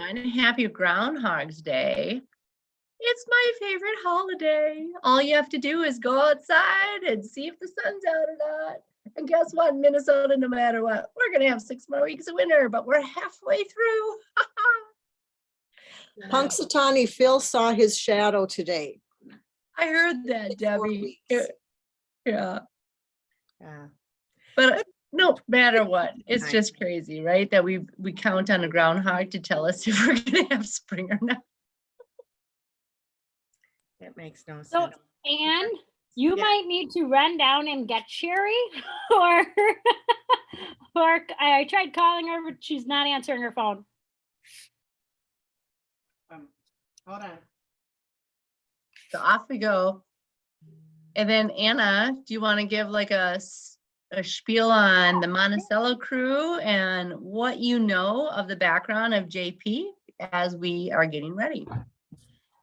everyone. Happy Groundhog's Day. It's my favorite holiday. All you have to do is go outside and see if the sun's out or not. And guess what, in Minnesota, no matter what, we're going to have 6 more weeks of winter, but we're halfway through. Punxsutawney Phil saw his shadow today. I heard that, 4 Debbie. weeks. Yeah. Yeah. But no matter what, it's just crazy, right? That we count on a groundhog to tell us if we're going to have spring or not. That makes no sense. So, Anne, you Yeah. might need to run down and get Sherry, or I tried calling her, but she's not answering her phone. Hold on. So off we go. And then Anna, do you want to give like a spiel on the Monticello crew and what you know of the background of JP as we are getting ready?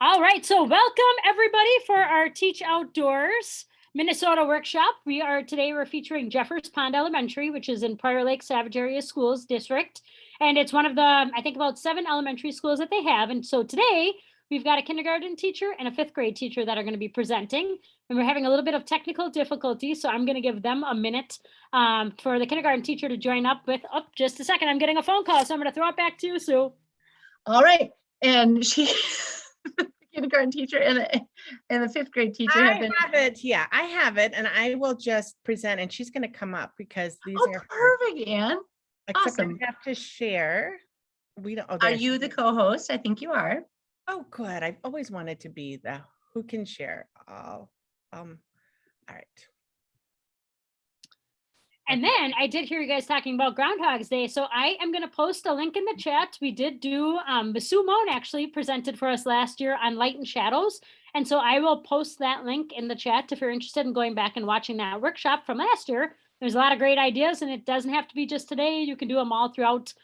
All right, so welcome everybody for our Teach Outdoors Minnesota workshop. Today we're featuring Jeffers Pond Elementary, which is in Prior Lake Savage Area Schools District. And it's one of the, I think about 7 elementary schools that they have. And so today we've got a kindergarten teacher and a 5th grade teacher that are going to be presenting. And we're having a little bit of technical difficulty, so I'm going to give them a minute for the kindergarten teacher to join up with. Oh, just a second, I'm getting a phone call, so I'm going to throw it back to you, Sue. All right. And she, the kindergarten teacher and the 5th grade teacher I have been. have it. Yeah, I have it. And I will just present, and she's going to come up because these Oh, are perfect, Ann. except awesome. I have to share. We don't. Oh, Are there she you the is. co-host? I think you are. Oh, good. I've always wanted to be the who can share. All right. And then I did hear you guys talking about Groundhog's Day. So I am going to post a link in the chat. We did do, Sue Moan actually presented for us last year on Light and Shadows. And so I will post that link in the chat if you're interested in going back and watching that workshop from last year. There's a lot of great ideas, and it doesn't have to be just today. You can do them all throughout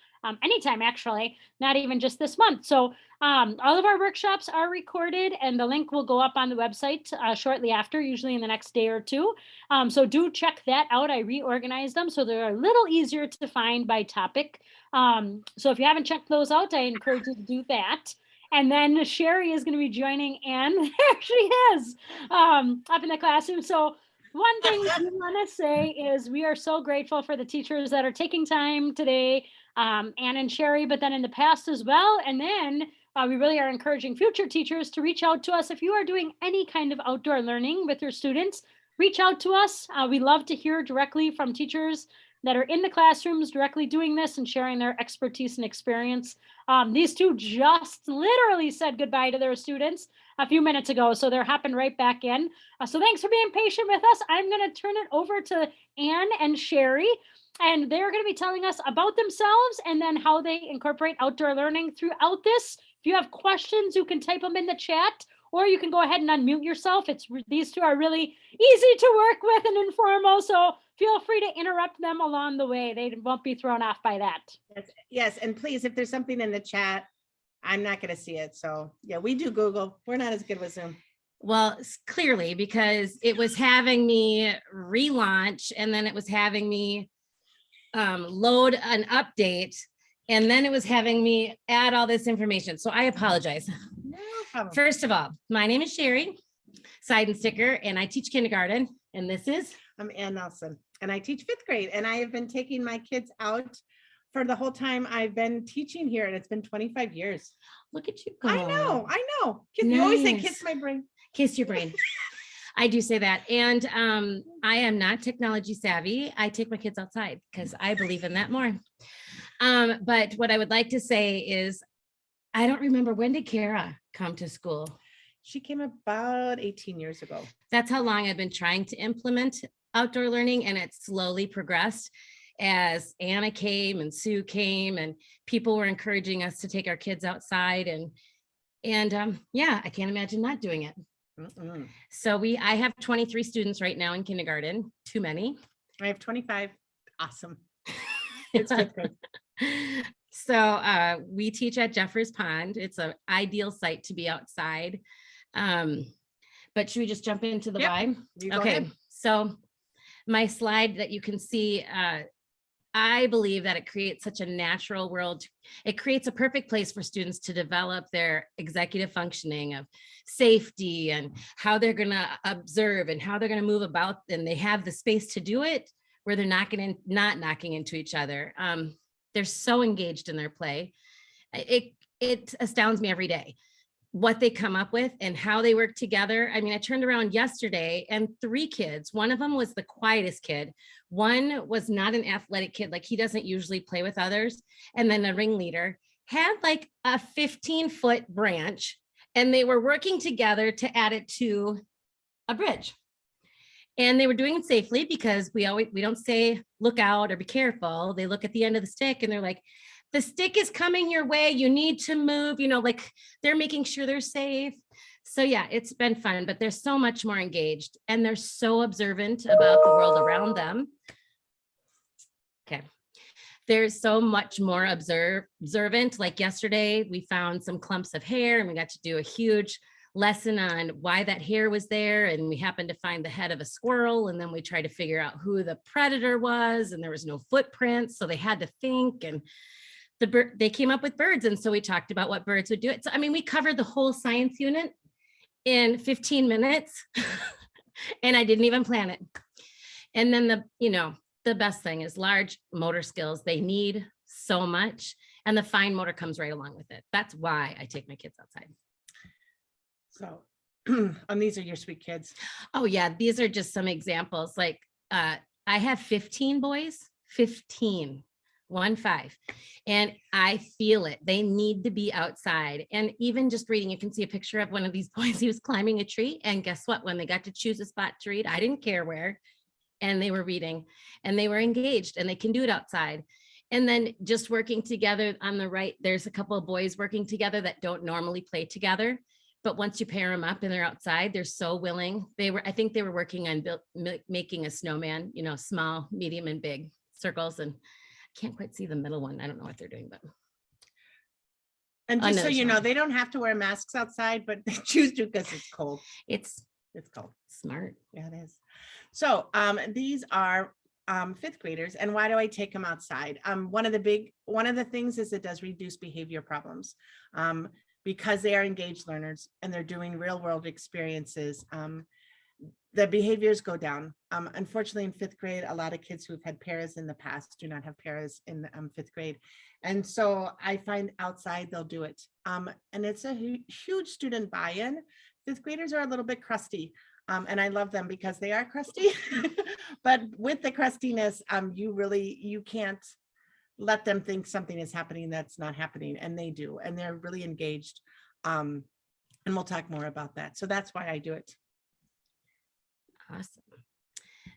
anytime, actually, not even just this month. So all of our workshops are recorded, and the link will go up on the website shortly after, usually in the next day or two. So do check that out. I reorganized them so they're a little easier to find by topic. So if you haven't checked those out, I encourage you to do that. And then Sherry is going to be joining Anne. There she is, up in the classroom. So one thing we want to say is we are so grateful for the teachers that are taking time today, Anne and Sherry, but then in the past as well. And then we really are encouraging future teachers to reach out to us. If you are doing any kind of outdoor learning with your students, reach out to us. We love to hear directly from teachers that are in the classrooms directly doing this and sharing their expertise and experience. These two just literally said goodbye to their students a few minutes ago, so they're hopping right back in. So thanks for being patient with us. I'm going to turn it over to Anne and Sherry, and they're going to be telling us about themselves and then how they incorporate outdoor learning throughout this. If you have questions, you can type them in the chat, or you can go ahead and unmute yourself. These two are really easy to work with and informal, so feel free to interrupt them along the way. They won't be thrown off by that. Yes. And please, if there's something in the chat, I'm not going to see it. So yeah, we do Google. We're not as good with Zoom. Well, clearly, because it was having me relaunch, and then it was having me load an update, and then it was having me add all this information. So I apologize. No problem. First of all, my name is Sherry Seidensticker, and I teach kindergarten. And this is? I'm Ann Nelson, and I teach 5th grade, and I have been taking my kids out for the whole time I've been teaching here, and it's been 25 years. Look at you I go. know. You always say Nice. kiss my brain. Kiss your brain. I do say that. And I am not technology savvy. I take my kids outside because I believe in that more. But what I would like to say is, I don't remember, when did Kara come to school? She came about 18 years ago. That's how long I've been trying to implement outdoor learning, and it slowly progressed as Anna came and Sue came, and people were encouraging us to take our kids outside, and yeah, I can't imagine not doing it. Mm-mm. So I have 23 students right now in kindergarten, too many. I have 25. Awesome. It's 5th grade. So we teach at Jeffers Pond. It's an ideal site to be outside. But should we just jump into the Yep. vibe? You go Okay, ahead. so my slide that you can see I believe that it creates such a natural world. It creates a perfect place for students to develop their executive functioning of safety and how they're going to observe and how they're going to move about. And they have the space to do it where they're not knocking into each other. They're so engaged in their play. It astounds me every day what they come up with and how they work together. I mean, I turned around yesterday and 3 kids, one of them was the quietest kid. One was not an athletic kid, like he doesn't usually play with others. And then the ringleader had like a 15-foot branch and they were working together to add it to a bridge. And they were doing it safely because we don't say look out or be careful. They look at the end of the stick and they're like, the stick is coming your way. You need to move, like they're making sure they're safe. So yeah, it's been fun, but they're so much more engaged and they're so observant about the world around them. Okay. They're so much more observant. Like yesterday, we found some clumps of hair and we got to do a huge lesson on why that hair was there. And we happened to find the head of a squirrel. And then we tried to figure out who the predator was and there was no footprints. So they had to think and they came up with birds. And so we talked about what birds would do it. So, I mean, we covered the whole science unit in 15 minutes and I didn't even plan it. And then the best thing is large motor skills. They need so much and the fine motor comes right along with it. That's why I take my kids outside. So, and these are your sweet kids. Oh yeah. These are just some examples. Like I have 15 boys, 15. 1-5. And I feel it. They need to be outside. And even just reading, you can see a picture of one of these boys. He was climbing a tree. And guess what? When they got to choose a spot to read, I didn't care where. And they were reading and they were engaged and they can do it outside. And then just working together on the right, there's a couple of boys working together that don't normally play together. But once you pair them up and they're outside, they're so willing. I think they were working on making a snowman, small, medium, and big circles. And can't quite see the middle one. I don't know what they're doing, but. And just so Another you know, song. they don't have to wear masks outside, but they choose to because it's cold. It's It's cold. smart. Yeah, it is. So these are 5th graders. And why do I take them outside? One of the things is it does reduce behavior problems because they are engaged learners and they're doing real world experiences. The behaviors go down. Unfortunately, in 5th grade, a lot of kids who've had paras in the past do not have paras in 5th grade. And so I find outside they'll do it. And it's a huge student buy-in. 5th graders are a little bit crusty. And I love them because they are crusty. But with the crustiness, you can't let them think something is happening that's not happening. And they do. And they're really engaged. And we'll talk more about that. So that's why I do it. Awesome.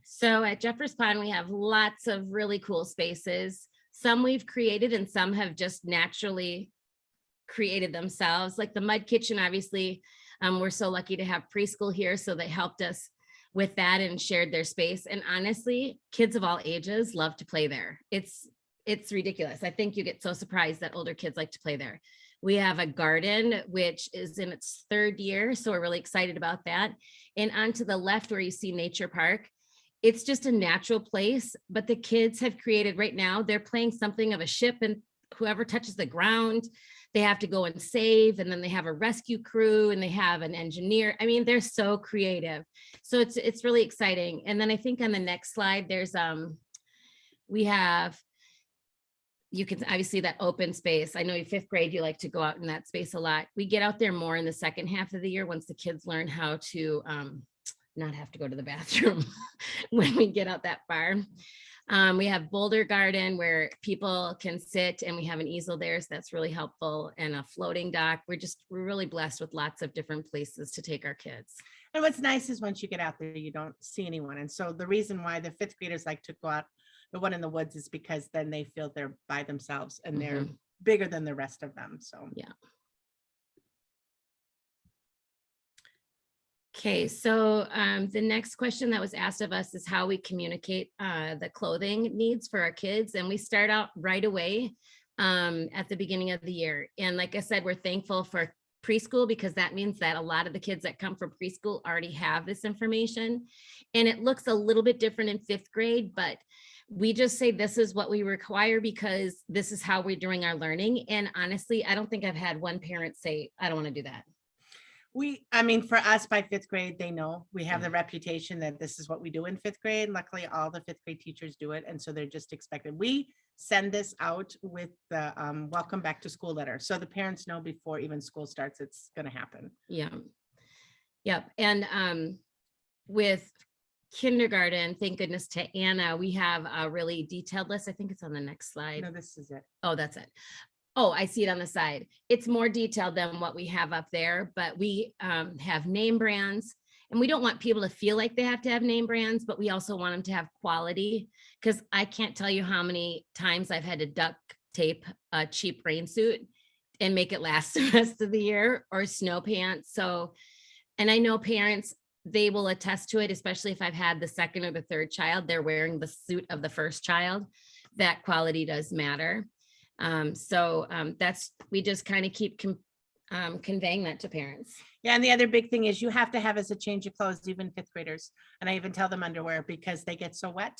So at Jeffers Pond, we have lots of really cool spaces. Some we've created and some have just naturally created themselves. Like the Mud Kitchen, obviously, we're so lucky to have preschool here. So they helped us with that and shared their space. And honestly, kids of all ages love to play there. It's ridiculous. I think you get so surprised that older kids like to play there. We have a garden, which is in its 3rd year. So we're really excited about that. And on to the left where you see Nature Park, it's just a natural place, but the kids have created right now, they're playing something of a ship and whoever touches the ground, they have to go and save. And then they have a rescue crew and they have an engineer. I mean, they're so creative. So it's really exciting. And then I think on the next slide, there's, you can obviously that open space. I know in 5th grade, you like to go out in that space a lot. We get out there more in the second half of the year once the kids learn how to not have to go to the bathroom when we get out that far. We have Boulder Garden where people can sit and we have an easel there. So that's really helpful and a floating dock. We're really blessed with lots of different places to take our kids. And what's nice is once you get out there, you don't see anyone. And so the reason why the 5th graders like to go out, the one in the woods, is because then they feel they're by themselves and they're bigger than the rest of them. So yeah. Okay, so the next question that was asked of us is how we communicate the clothing needs for our kids. And we start out right away at the beginning of the year. And like I said, we're thankful for preschool because that means that a lot of the kids that come from preschool already have this information. And it looks a little bit different in 5th grade, but we just say this is what we require because this is how we're doing our learning. And honestly, I don't think I've had one parent say, I don't want to do that. I mean, for us by 5th grade, they know we have the reputation that this is what we do in 5th grade. Luckily, all the 5th grade teachers do it. And so they're just expected. We send this out with the welcome back to school letter. So the parents know before even school starts, it's going to happen. Yeah. Yep. And with kindergarten, thank goodness to Anna, we have a really detailed list. I think it's on the next slide. No, this is it. Oh, that's it. Oh, I see it on the side. It's more detailed than what we have up there, but we have name brands. And we don't want people to feel like they have to have name brands, but we also want them to have quality. Because I can't tell you how many times I've had to duct tape a cheap rain suit and make it last the rest of the year, or snow pants. So, and I know parents, they will attest to it, especially if I've had the second or the third child, they're wearing the suit of the first child. That quality does matter. That's, we just kind of keep conveying that to parents. Yeah, and the other big thing is you have to have as a change of clothes, even 5th graders. And I even tell them underwear because they get so wet.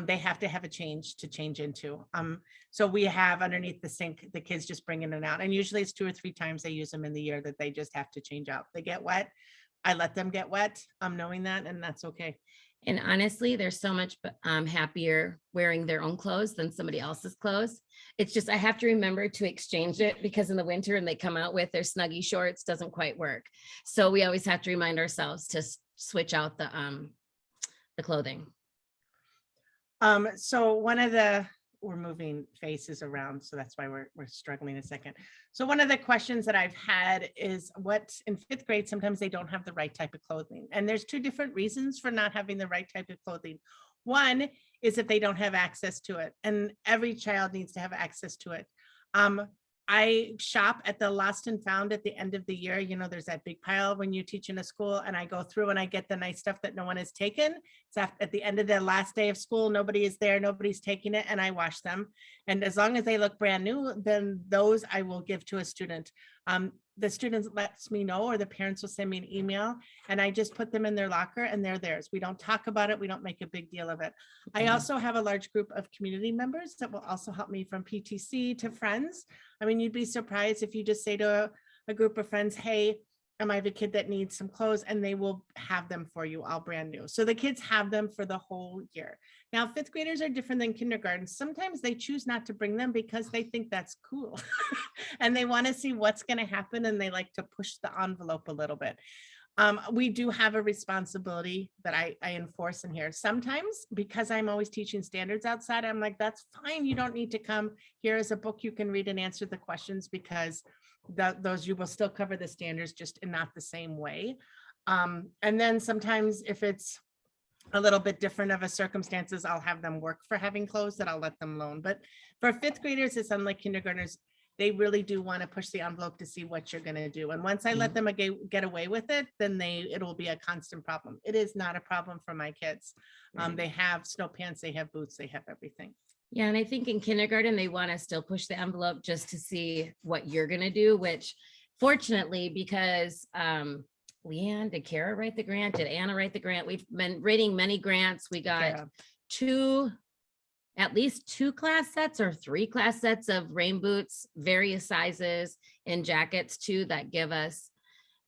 They have to have a change to change into. So we have underneath the sink, the kids just bring in and out. And usually it's 2 or 3 times they use them in the year that they just have to change out. They get wet. I let them get wet. I'm knowing that, and that's okay. And honestly, they're so much happier wearing their own clothes than somebody else's clothes. It's just, I have to remember to exchange it because in the winter and they come out with their Snuggie shorts, doesn't quite work. So we always have to remind ourselves to switch out the clothing. So we're moving faces around, so that's why we're struggling a second. So one of the questions that I've had is what in 5th grade, sometimes they don't have the right type of clothing. And there's 2 different reasons for not having the right type of clothing. One is that they don't have access to it, and every child needs to have access to it. I shop at the lost and found at the end of the year. You know, there's that big pile when you teach in a school, and I go through and I get the nice stuff that no one has taken. It's at the end of the last day of school. Nobody is there. Nobody's taking it. And I wash them. And as long as they look brand new, then those I will give to a student. The students lets me know, or the parents will send me an email, and I just put them in their locker and they're theirs. We don't talk about it. We don't make a big deal of it. I also have a large group of community members that will also help me, from PTC to friends. I mean, you'd be surprised if you just say to a group of friends, hey, I have a kid that needs some clothes, and they will have them for you all brand new. So the kids have them for the whole year. Now, 5th graders are different than kindergarten. Sometimes they choose not to bring them because they think that's cool and they want to see what's going to happen, and they like to push the envelope a little bit. We do have a responsibility that I enforce in here. Sometimes, because I'm always teaching standards outside, I'm like, that's fine. You don't need to come. Here is a book you can read and answer the questions, because those you will still cover the standards, just in not the same way. And then sometimes if it's a little bit different of a circumstances, I'll have them work for having clothes that I'll let them loan. But for 5th graders, it's unlike kindergartners. They really do want to push the envelope to see what you're going to do. And once I let them get away with it, then it will be a constant problem. It is not a problem for my kids. They have snow pants, they have boots, they have everything. Yeah, and I think in kindergarten, they want to still push the envelope just to see what you're going to do, which fortunately, because Leanne, did Kara write the grant? Did Anna write the grant? We've been writing many grants. We got at least 2 class sets or 3 class sets of rain boots, various sizes, and jackets too, that give us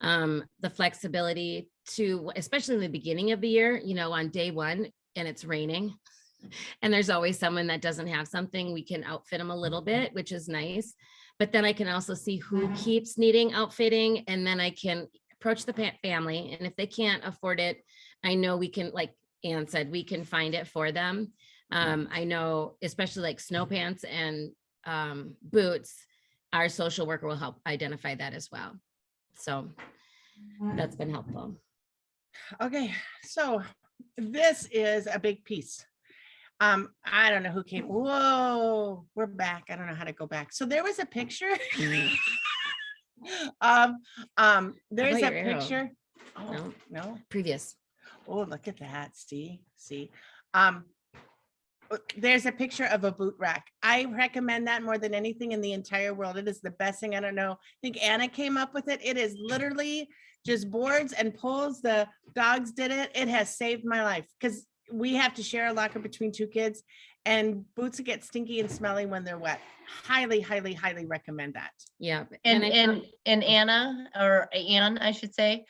the flexibility to, especially in the beginning of the year, you know, on day 1 and it's raining. And there's always someone that doesn't have something, we can outfit them a little bit, which is nice. But then I can also see who keeps needing outfitting, and then I can approach the family. And if they can't afford it, I know we can, like Ann said, we can find it for them. I know, especially like snow pants and boots, our social worker will help identify that as well. So that's been helpful. Okay, so this is a big piece. I don't know who came. Whoa, we're back. I don't know how to go back. So there was a picture. There's a picture. Oh, no. Previous. Oh, look at that. See. There's a picture of a boot rack. I recommend that more than anything in the entire world. It is the best thing. I don't know. I think Anna came up with it. It is literally just boards and poles. The dogs did it. It has saved my life, because we have to share a locker between 2 kids, and boots get stinky and smelly when they're wet. Highly, highly, highly recommend that. Yeah. And, I and, and Anna, or Ann, I should say,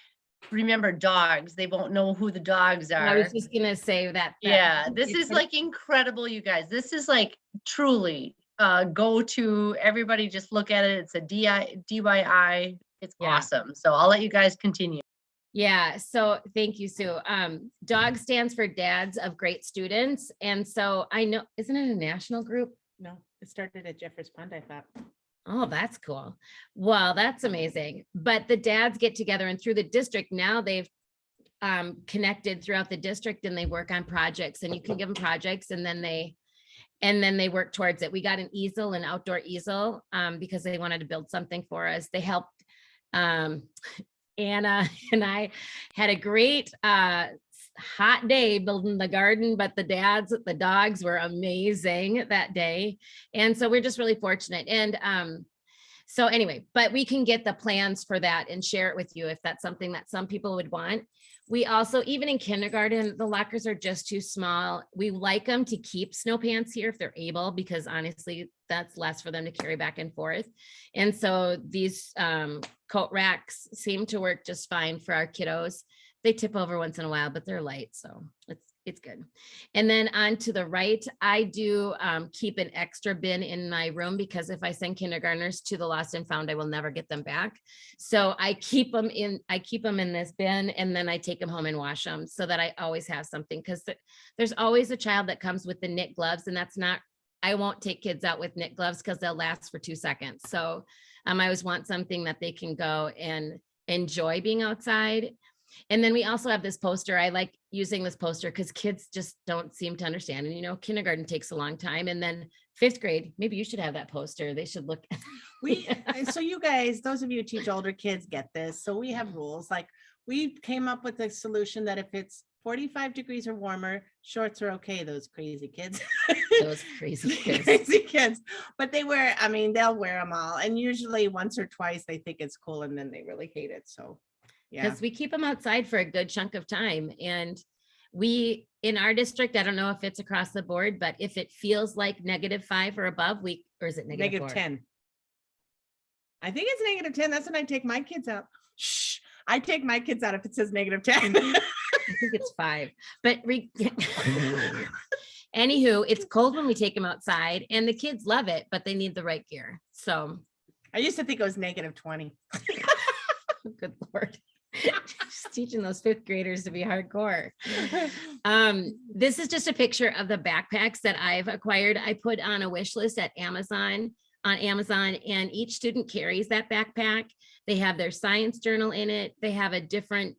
remember dogs, they won't know who the dogs I are. was just gonna say that. Yeah, this it's is like incredible, you guys. This is like truly go to everybody, just look at it. It's a DIY. It's Yeah. awesome. So I'll let you guys continue. Yeah, so thank you, Sue. DOG stands for Dads of Great Students. And so I know, isn't it a national group? No, it started at Jeffers Pond, I thought. Oh, that's cool. Well, that's amazing. But the dads get together, and through the district now they've connected throughout the district, and they work on projects, and you can give them projects, and then they work towards it. We got an easel, an outdoor easel, because they wanted to build something for us. They helped Anna and I had a great hot day building the garden, but the dogs were amazing that day. And so we're just really fortunate. And so anyway, but we can get the plans for that and share it with you if that's something that some people would want. We also, even in kindergarten, the lockers are just too small. We like them to keep snow pants here if they're able, because honestly, that's less for them to carry back and forth. And so these coat racks seem to work just fine for our kiddos. They tip over once in a while, but they're light, so it's good. And then on to the right, I do keep an extra bin in my room, because if I send kindergartners to the lost and found, I will never get them back. So I keep them in this bin, and then I take them home and wash them, so that I always have something, because there's always a child that comes with the knit gloves, and I won't take kids out with knit gloves because they'll last for 2 seconds. So I always want something that they can go and enjoy being outside. And then we also have this poster. I like using this poster because kids just don't seem to understand. And kindergarten takes a long time. And then 5th grade, maybe you should have that poster. They should look. So you guys, those of you who teach older kids get this. So we have rules. Like, we came up with a solution that if it's 45 degrees or warmer, shorts are okay. Those crazy kids. Those crazy kids. Crazy kids. But they'll wear them all. And usually once or twice they think it's cool, and then they really hate it. So yeah. Because we keep them outside for a good chunk of time. And we, in our district, I don't know if it's across the board, but if it feels like -5 or above, or is it Negative -4? 10. I think it's -10. That's when I take my kids out. Shh. I take my kids out if it says -10. I think it's 5, but anywho, it's cold when we take them outside, and the kids love it, but they need the right gear. So I used to think it was -20. good Lord. Just teaching those 5th graders to be hardcore. This is just a picture of the backpacks that I've acquired. I put on a wish list at Amazon, and each student carries that backpack. They have their science journal in it. They have a different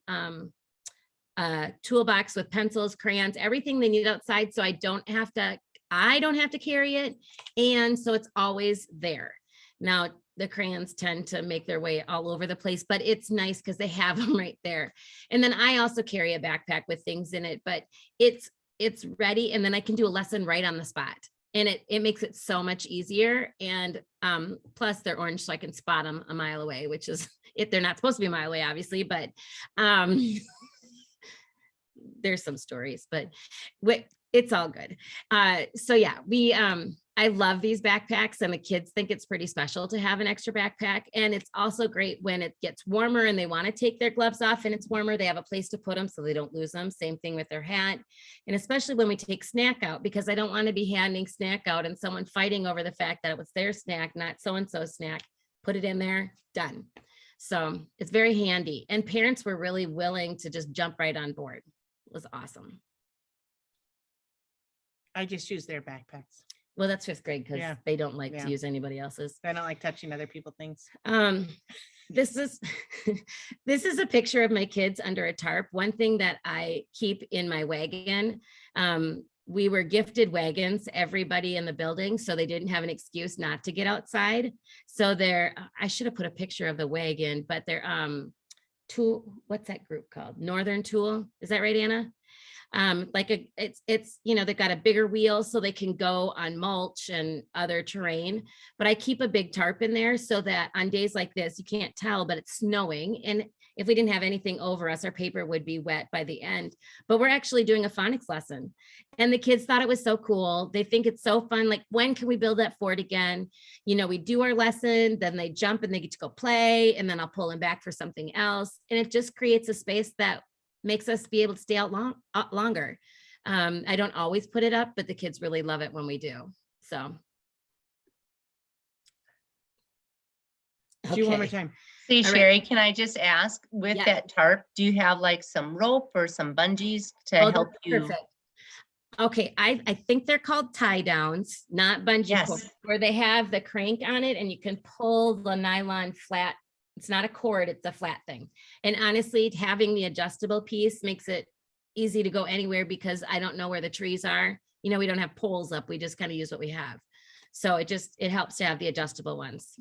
toolbox with pencils, crayons, everything they need outside. So I don't have to carry it. And so it's always there. Now, the crayons tend to make their way all over the place, but it's nice because they have them right there. And then I also carry a backpack with things in it, but it's ready. And then I can do a lesson right on the spot. And it makes it so much easier. And plus they're orange, so I can spot them a mile away, which is, if they're not supposed to be a mile away, obviously, but there's some stories, but it's all good. So yeah, I love these backpacks, and the kids think it's pretty special to have an extra backpack. And it's also great when it gets warmer and they want to take their gloves off and it's warmer, they have a place to put them so they don't lose them. Same thing with their hat. And especially when we take snack out, because I don't want to be handing snack out and someone fighting over the fact that it was their snack, not so-and-so's snack. Put it in there, done. So it's very handy. And parents were really willing to just jump right on board. It was awesome. I just use their backpacks. Well, that's 5th grade because Yeah. they don't like Yeah. to use anybody else's. I don't like touching other people's things. This is this is a picture of my kids under a tarp. One thing that I keep in my wagon, we were gifted wagons, everybody in the building, so they didn't have an excuse not to get outside. So I should have put a picture of the wagon, but they're Tool, what's that group called? Northern Tool. Is that right, Anna? It's, they've got a bigger wheel so they can go on mulch and other terrain. But I keep a big tarp in there so that on days like this, you can't tell, but it's snowing. And if we didn't have anything over us, our paper would be wet by the end. But we're actually doing a phonics lesson. And the kids thought it was so cool. They think it's so fun. Like, when can we build that fort again? We do our lesson, then they jump and they get to go play, and then I'll pull them back for something else. And it just creates a space that makes us be able to stay out longer. I don't always put it up, but the kids really love it when we do. So. Do one more Okay. time. See, All right. Sherry, can I just ask, with Yeah. that tarp, do you have like some rope or some bungees to Oh, help that's you? perfect. Okay, I think they're called tie downs, not bungee Yes. cords, where they have the crank on it and you can pull the nylon flat. It's not a cord, it's a flat thing. And honestly, having the adjustable piece makes it easy to go anywhere, because I don't know where the trees are. We don't have poles up. We just kind of use what we have. So it helps to have the adjustable ones.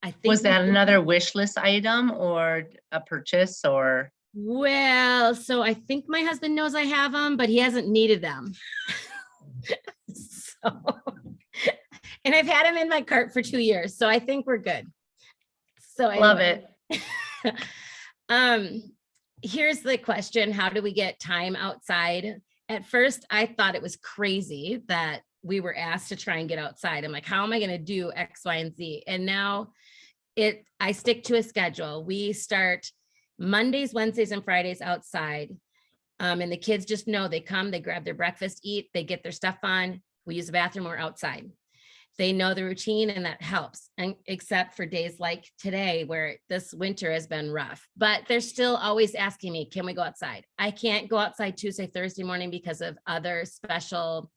I think. Was that another wish list item or a purchase or? Well, so I think my husband knows I have them, but he hasn't needed them. So, and I've had them in my cart for 2 years, so I think we're good. So Love anyway. it. Here's the question: how do we get time outside? At first, I thought it was crazy that we were asked to try and get outside. I'm like, how am I going to do X, Y, and Z? And now I stick to a schedule. We start Mondays, Wednesdays, and Fridays outside. And the kids just know they come, they grab their breakfast, eat, they get their stuff on. We use the bathroom, we're outside. They know the routine, and that helps. And except for days like today, where this winter has been rough, but they're still always asking me, can we go outside? I can't go outside Tuesday, Thursday morning because of other special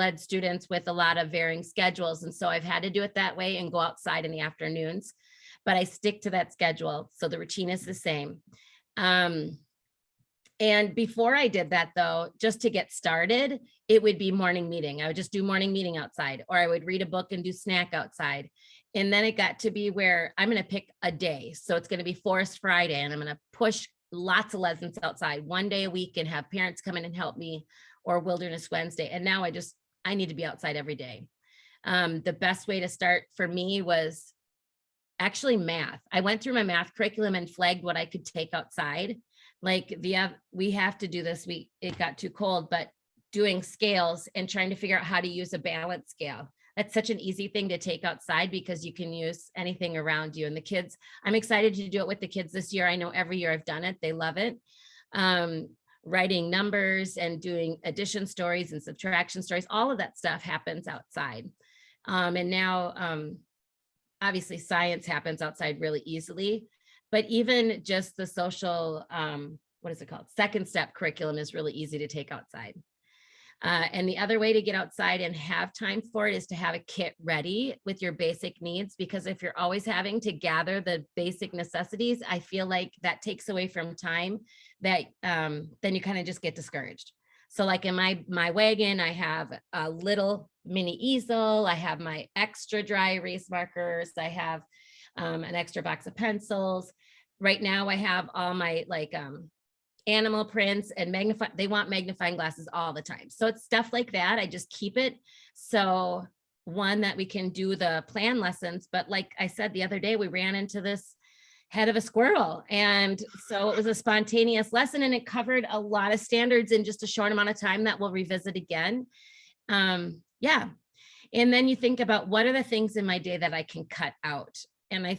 ed students with a lot of varying schedules. And so I've had to do it that way and go outside in the afternoons, but I stick to that schedule. So the routine is the same. And before I did that, though, just to get started, it would be morning meeting. I would just do morning meeting outside, or I would read a book and do snack outside. And then it got to be where I'm going to pick a day. So it's going to be Forest Friday, and I'm going to push lots of lessons outside one day a week and have parents come in and help me, or Wilderness Wednesday. And now I need to be outside every day. The best way to start for me was actually math. I went through my math curriculum and flagged what I could take outside. Like we have to do this. It got too cold, but doing scales and trying to figure out how to use a balance scale. That's such an easy thing to take outside because you can use anything around you. And the kids, I'm excited to do it with the kids this year. I know every year I've done it. They love it. Writing numbers and doing addition stories and subtraction stories, all of that stuff happens outside. And now, obviously science happens outside really easily, but even just the social, what is it called? Second step curriculum is really easy to take outside. And the other way to get outside and have time for it is to have a kit ready with your basic needs, because if you're always having to gather the basic necessities, I feel like that takes away from time that then you kind of just get discouraged. So like in my wagon, I have a little mini easel, I have my extra dry erase markers, I have an extra box of pencils. Right now I have all my animal prints and they want magnifying glasses all the time. So it's stuff like that. I just keep it. So one, that we can do the plan lessons, but like I said, the other day we ran into this head of a squirrel. And so it was a spontaneous lesson, and it covered a lot of standards in just a short amount of time that we'll revisit again. Yeah. And then you think about, what are the things in my day that I can cut out? And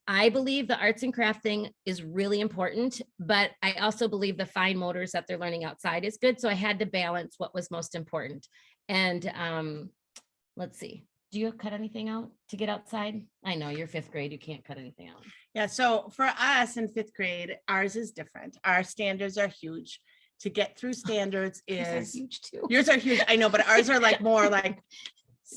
I believe the arts and craft thing is really important, but I also believe the fine motors that they're learning outside is good. So I had to balance what was most important. And let's see, do you cut anything out to get outside? I know you're fifth grade, you can't cut anything out. Yeah, so for us in fifth grade, ours is different. Our standards are huge. To get through standards Yours are is, huge too. yours are huge, I know, but ours are like more like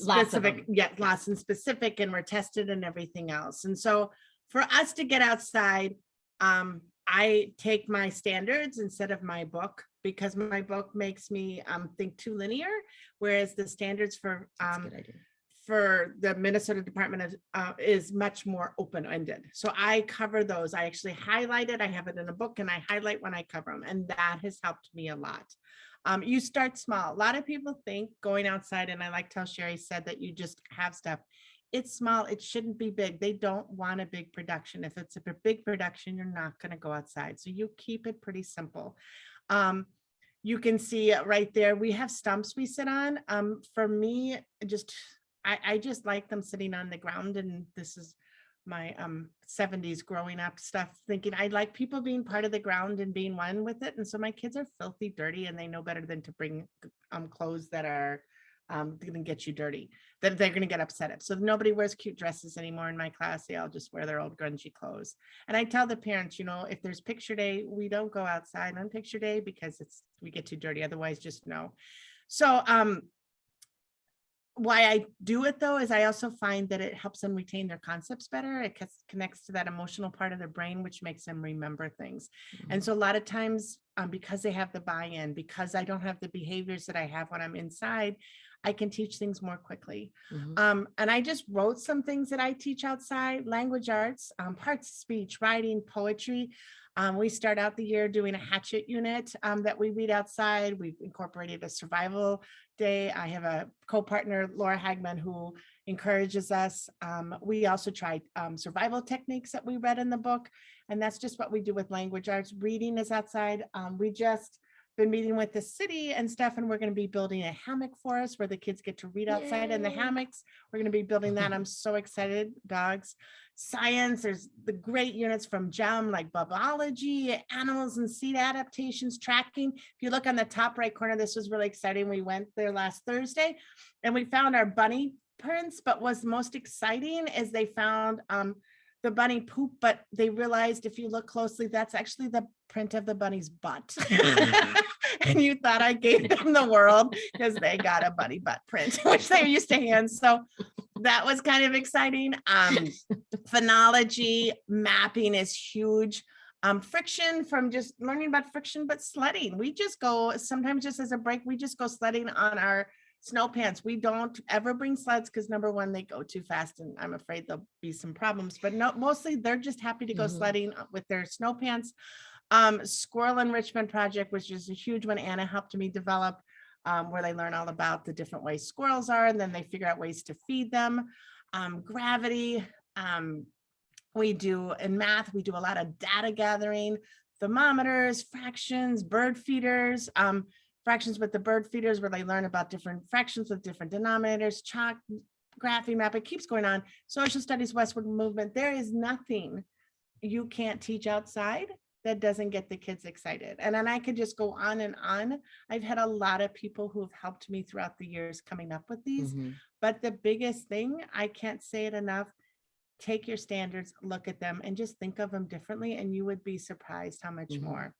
Lots of specific, them. yeah, lots and specific, and we're tested and everything else. And so for us to get outside, I take my standards instead of my book, because my book makes me think too linear, whereas the standards for That's a good idea. for the Minnesota Department of, is much more open-ended. So I cover those. I actually highlight it. I have it in a book and I highlight when I cover them. And that has helped me a lot. You start small. A lot of people think going outside, and I like how Sherry said that you just have stuff. It's small. It shouldn't be big. They don't want a big production. If it's a big production, you're not going to go outside. So you keep it pretty simple. You can see it right there. We have stumps we sit on. For me, I just like them sitting on the ground, and this is my 70s growing up stuff, thinking I like people being part of the ground and being one with it. And so my kids are filthy dirty, and they know better than to bring clothes that are going to get you dirty, that they're going to get upset at. So nobody wears cute dresses anymore in my class. They all just wear their old grungy clothes. And I tell the parents, you know, if there's picture day, we don't go outside on picture day because we get too dirty. Otherwise, just no. So why I do it though is I also find that it helps them retain their concepts better. It connects to that emotional part of their brain, which makes them remember things. And so a lot of times, because they have the buy-in, because I don't have the behaviors that I have when I'm inside, I can teach things more quickly. And I just wrote some things that I teach outside: language arts, parts of speech, writing, poetry. We start out the year doing a hatchet unit that we read outside. We've incorporated a survival day. I have a co-partner, Laura Hagman, who encourages us. We also tried survival techniques that we read in the book. And that's just what we do with language arts. Reading is outside. We just been meeting with the city and stuff, and we're going to be building a hammock for us where the kids get to read outside in the hammocks. We're going to be building that. I'm so excited. Dogs, science, there's the great units from GEM, like bubology, animals and seed adaptations, tracking. If you look on the top right corner, this was really exciting. We went there last Thursday and we found our bunny prints, but what's most exciting is they found the bunny poop, but they realized if you look closely, that's actually the print of the bunny's butt. And you thought I gave them the world because they got a bunny butt print, which they're used to hands. So that was kind of exciting. Phonology, mapping is huge. Friction, from just learning about friction, but sledding. We just go, sometimes just as a break, we just go sledding on our snow pants. We don't ever bring sleds because number one, they go too fast and I'm afraid there'll be some problems, but no, mostly they're just happy to go sledding with their snow pants. Squirrel Enrichment Project, which is a huge one Anna helped me develop, where they learn all about the different ways squirrels are, and then they figure out ways to feed them. Gravity, we do in math, we do a lot of data gathering, thermometers, fractions, bird feeders, fractions with the bird feeders where they learn about different fractions with different denominators, chalk, graphing map, it keeps going on. Social studies, westward movement. There is nothing you can't teach outside that doesn't get the kids excited. And then I could just go on and on. I've had a lot of people who have helped me throughout the years coming up with these, but the biggest thing, I can't say it enough, take your standards, look at them, and just think of them differently, and you would be surprised how much more.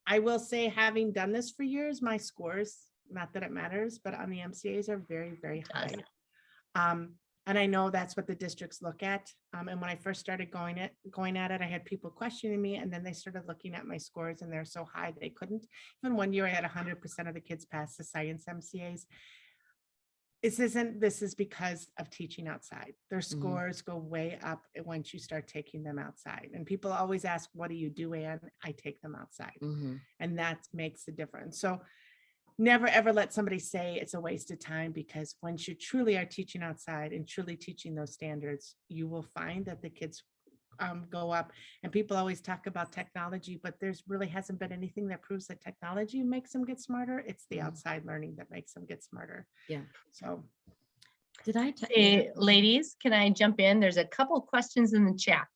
I will say, having done this for years, my scores, not that it matters, but on the MCAs are very, very high. And I know that's what the districts look at. And when I first started going at it, I had people questioning me, and then they started looking at my scores and they're so high they couldn't. Even one year I had 100% of the kids pass the science MCAs. This is because of teaching outside. Their scores go way up once you start taking them outside. And people always ask, what do you do, Ann? I take them outside. And that makes the difference. So never, ever let somebody say it's a waste of time, because once you truly are teaching outside and truly teaching those standards, you will find that the kids go up. And people always talk about technology, but there's really hasn't been anything that proves that technology makes them get smarter. It's the outside learning that makes them get smarter. Yeah. So Did I? Hey, ladies, can I jump in? There's a couple questions in the chat.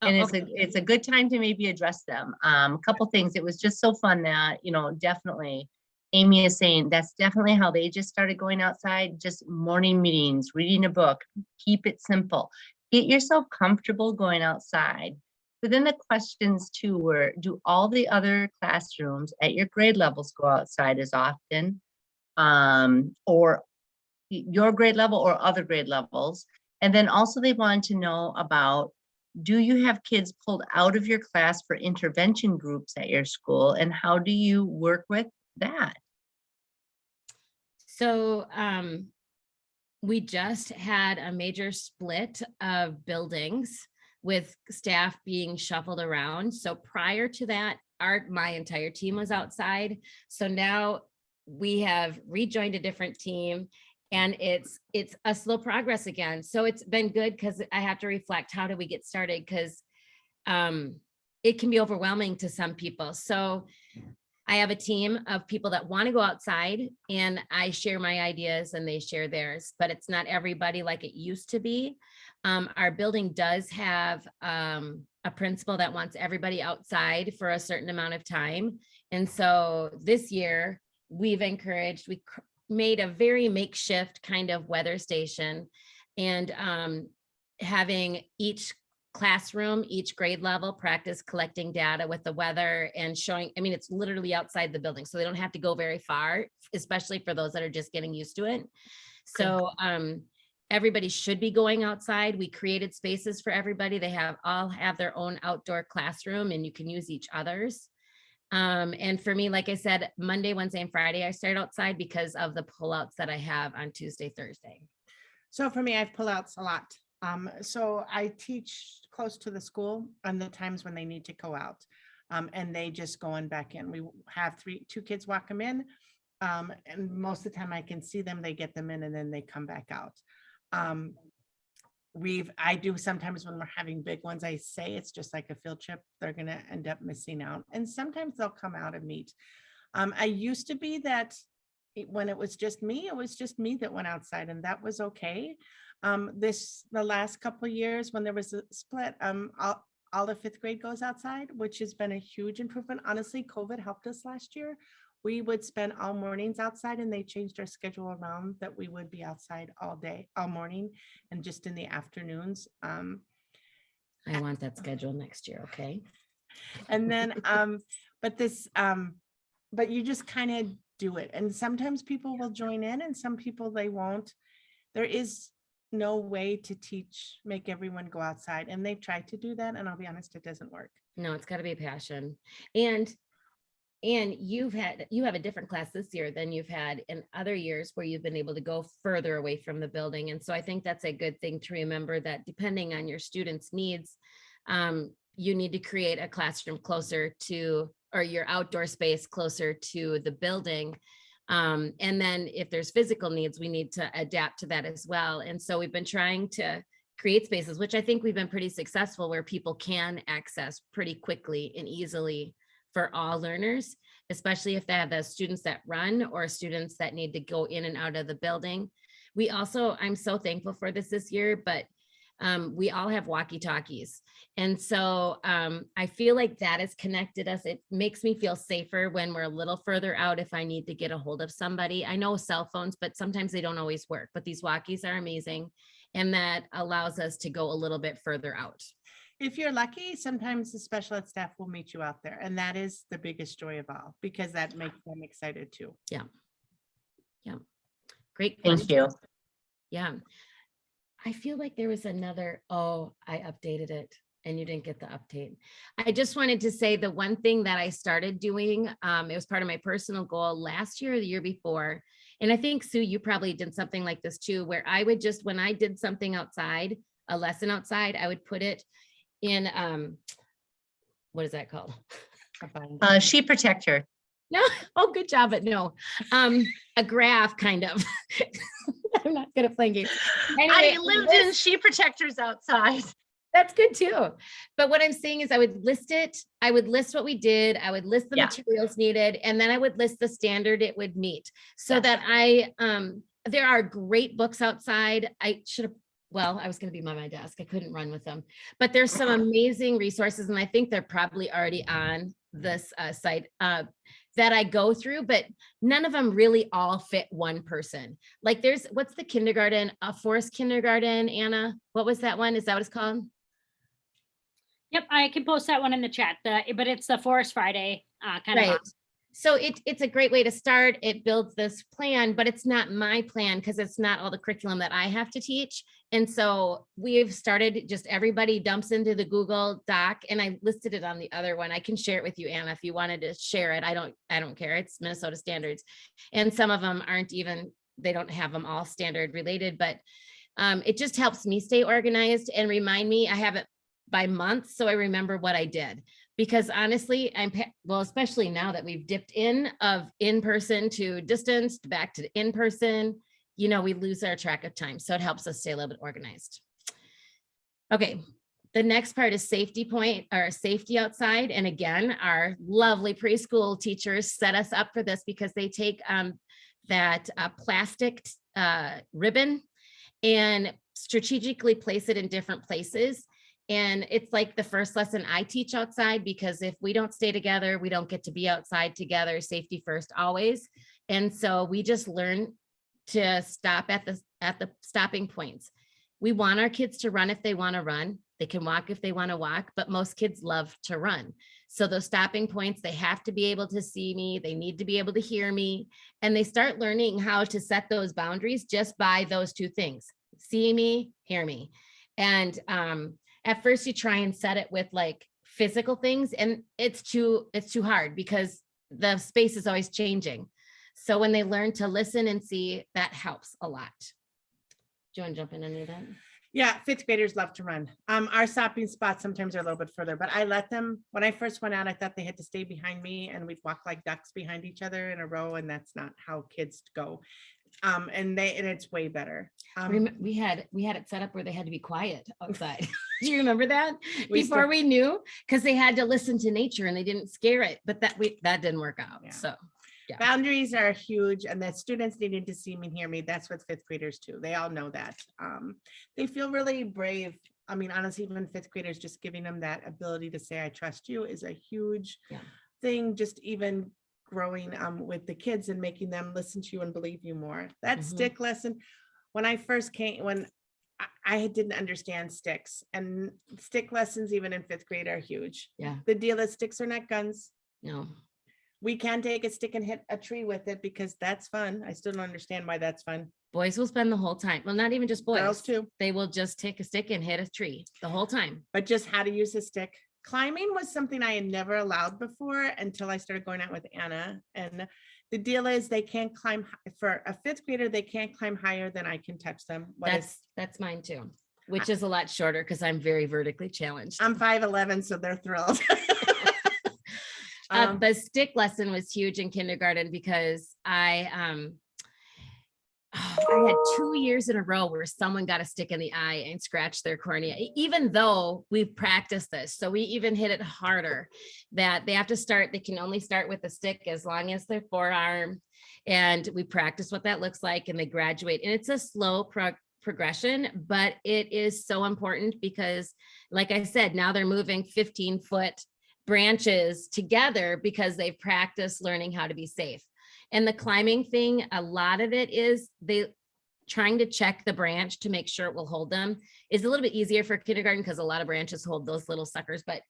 And it's a good time to maybe address them. A couple things. It was just so fun that, definitely Amy is saying that's definitely how they just started going outside, just morning meetings, reading a book, keep it simple. Get yourself comfortable going outside. But then the questions too were, do all the other classrooms at your grade levels go outside as often? Or your grade level or other grade levels? And then also they wanted to know about, do you have kids pulled out of your class for intervention groups at your school? And how do you work with that? So we just had a major split of buildings with staff being shuffled around. So prior to that, my entire team was outside. So now we have rejoined a different team, and it's a slow progress again. So it's been good because I have to reflect, how do we get started? Because it can be overwhelming to some people. So I have a team of people that want to go outside, and I share my ideas and they share theirs, but it's not everybody like it used to be. Our building does have a principal that wants everybody outside for a certain amount of time. And so this year we made a very makeshift kind of weather station, and having each classroom, each grade level practice collecting data with the weather and showing, I mean, it's literally outside the building, so they don't have to go very far, especially for those that are just getting used to it. So everybody should be going outside. We created spaces for everybody. They all have their own outdoor classroom, and you can use each other's. And for me, like I said, Monday, Wednesday, and Friday, I start outside because of the pullouts that I have on Tuesday, Thursday. So for me, I have pullouts a lot. So I teach close to the school on the times when they need to go out, and they just go on back in. We have two kids walk them in, and most of the time I can see them, they get them in, and then they come back out. I do sometimes when we're having big ones, I say it's just like a field trip, they're going to end up missing out. And sometimes they'll come out and meet. I used to be that when it was just me that went outside, and that was okay. The last couple of years when there was a split, all the fifth grade goes outside, which has been a huge improvement. Honestly, COVID helped us last year. We would spend all mornings outside, and they changed our schedule around that we would be outside all day, all morning, and just in the afternoons. I want that schedule next year. Okay. And then, but you just kind of do it. And sometimes people will join in, and some people they won't. There is no way to make everyone go outside, and they've tried to do that, and I'll be honest, it doesn't work. No, it's got to be a passion. And you have a different class this year than you've had in other years where you've been able to go further away from the building. And so I think that's a good thing to remember, that depending on your students' needs, you need to create a classroom closer to, or your outdoor space closer to the building. And then if there's physical needs, we need to adapt to that as well. And so we've been trying to create spaces, which I think we've been pretty successful, where people can access pretty quickly and easily for all learners, especially if they have the students that run or students that need to go in and out of the building. We also, I'm so thankful for this year, but we all have walkie-talkies. And so I feel like that has connected us. It makes me feel safer when we're a little further out if I need to get a hold of somebody. I know cell phones, but sometimes they don't always work, but these walkies are amazing. And that allows us to go a little bit further out. If you're lucky, sometimes the special ed staff will meet you out there. And that is the biggest joy of all, because that makes them excited too. Yeah. Great. Thank you. Yeah. I feel like there was another, I updated it and you didn't get the update. I just wanted to say the one thing that I started doing, it was part of my personal goal last year or the year before. And I think, Sue, you probably did something like this too, where I would just, when I did something outside, a lesson outside, I would put it in, what is that called? Sheet protector. No, oh, good job, but no, a graph kind of. I'm not good at playing games. Anyway, I lived in sheet protectors outside. That's good too. But what I'm saying is I would list it. I would list what we did. I would list the materials needed, and then I would list the standard it would meet, so that there are great books outside. I was going to be by my desk. I couldn't run with them, but there's some amazing resources. And I think they're probably already on this site that I go through, but none of them really all fit one person. Like what's the kindergarten, Forest Kindergarten, Anna? What was that one? Is that what it's called? Yep, I can post that one in the chat, but it's the Forest Friday kind of. So it's a great way to start. It builds this plan, but it's not my plan because it's not all the curriculum that I have to teach. And so we've started, just everybody dumps into the Google Doc, and I listed it on the other one. I can share it with you, Anna, if you wanted to share it. I don't care. It's Minnesota standards. And some of them aren't even they don't have them all standard related, but it just helps me stay organized and remind me. I have it by month, so I remember what I did. Because honestly, well, especially now that we've dipped in person to distance, back to in person, we lose our track of time. So it helps us stay a little bit organized. Okay. The next part is safety point or safety outside. And again, our lovely preschool teachers set us up for this because they take that plastic ribbon and strategically place it in different places. And it's like the first lesson I teach outside, because if we don't stay together, we don't get to be outside together. Safety first, always. And so we just learn to stop at the stopping points. We want our kids to run if they want to run. They can walk if they want to walk, but most kids love to run. So those stopping points, they have to be able to see me. They need to be able to hear me. And they start learning how to set those boundaries just by those two things: see me, hear me. And at first you try and set it with like physical things, and it's too hard because the space is always changing. So when they learn to listen and see, that helps a lot. Do you want to jump in on any of that? Yeah, fifth graders love to run. Our stopping spots sometimes are a little bit further, but I let them, when I first went out, I thought they had to stay behind me and we'd walk like ducks behind each other in a row, and that's not how kids go. And it's way better. We had it set up where they had to be quiet outside. Do you remember that? We Before still- we knew, because they had to listen to nature and they didn't scare it, but that didn't work out. Yeah. So yeah. Boundaries are huge, and the students needed to see me and hear me. That's what fifth graders too. They all know that. They feel really brave. I mean, honestly, even fifth graders, just giving them that ability to say, I trust you, is a huge thing. Just even growing with the kids and making them listen to you and believe you more. That Mhm. stick lesson, when I first came, when I didn't understand sticks, and stick lessons, even in fifth grade, are huge. Yeah. The deal is sticks are not guns. No. We can take a stick and hit a tree with it because that's fun. I still don't understand why that's fun. Boys will spend the whole time. Well, not even just boys. Girls too. They will just take a stick and hit a tree the whole time. But just how to use a stick. Climbing was something I had never allowed before until I started going out with Anna. And the deal is they can't climb for a fifth grader. They can't climb higher than I can touch them. That's mine too, which is a lot shorter because I'm very vertically challenged. I'm 5'11", so they're thrilled. The stick lesson was huge in kindergarten because I had 2 years in a row where someone got a stick in the eye and scratched their cornea, even though we practiced this. So we even hit it harder, that they can only start with the stick as long as their forearm. And we practice what that looks like, and they graduate. And it's a slow progression, but it is so important because, like I said, now they're moving 15-foot branches together because they've practiced learning how to be safe. And the climbing thing, a lot of it is they trying to check the branch to make sure it will hold them is a little bit easier for kindergarten because a lot of branches hold those little suckers, but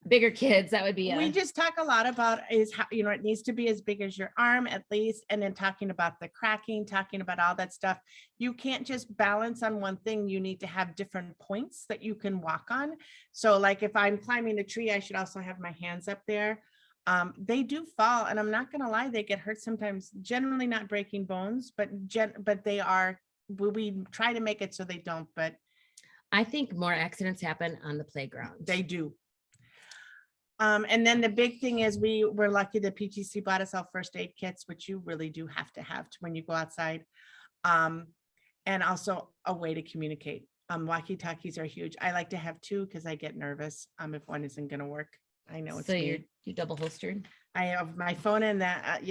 bigger kids, that would be We just talk a lot about is how, it needs to be as big as your arm at least. And then talking about the cracking, talking about all that stuff. You can't just balance on one thing. You need to have different points that you can walk on. So like if I'm climbing a tree, I should also have my hands up there. They do fall, and I'm not going to lie, they get hurt sometimes, generally not breaking bones, but they are, we try to make it so they don't, but I think more accidents happen on the playground. they do. And then the big thing is we were lucky that PTC bought us all first aid kits, which you really do have to have when you go outside. And also a way to communicate. Walkie-talkies are huge. I like to have two because I get nervous if one isn't going to work. I know it's So weird. you double holstered. I have my phone and that,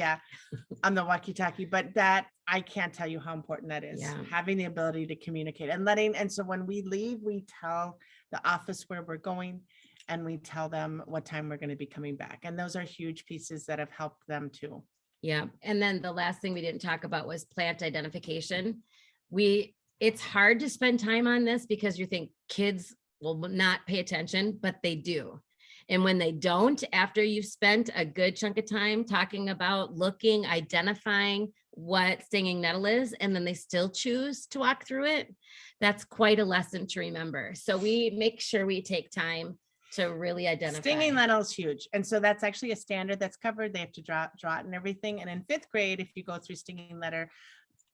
on the walkie-talkie, but that I can't tell you how important that is. Yeah. Having the ability to communicate and and so when we leave, we tell the office where we're going, and we tell them what time we're going to be coming back. And those are huge pieces that have helped them too. Yeah. And then the last thing we didn't talk about was plant identification. It's hard to spend time on this because you think kids will not pay attention, but they do. And when they don't, after you've spent a good chunk of time talking about looking, identifying what stinging nettle is, and then they still choose to walk through it, that's quite a lesson to remember. So we make sure we take time to really identify. Stinging nettle is huge. And so that's actually a standard that's covered. They have to draw it and everything. And in fifth grade, if you go through stinging letter,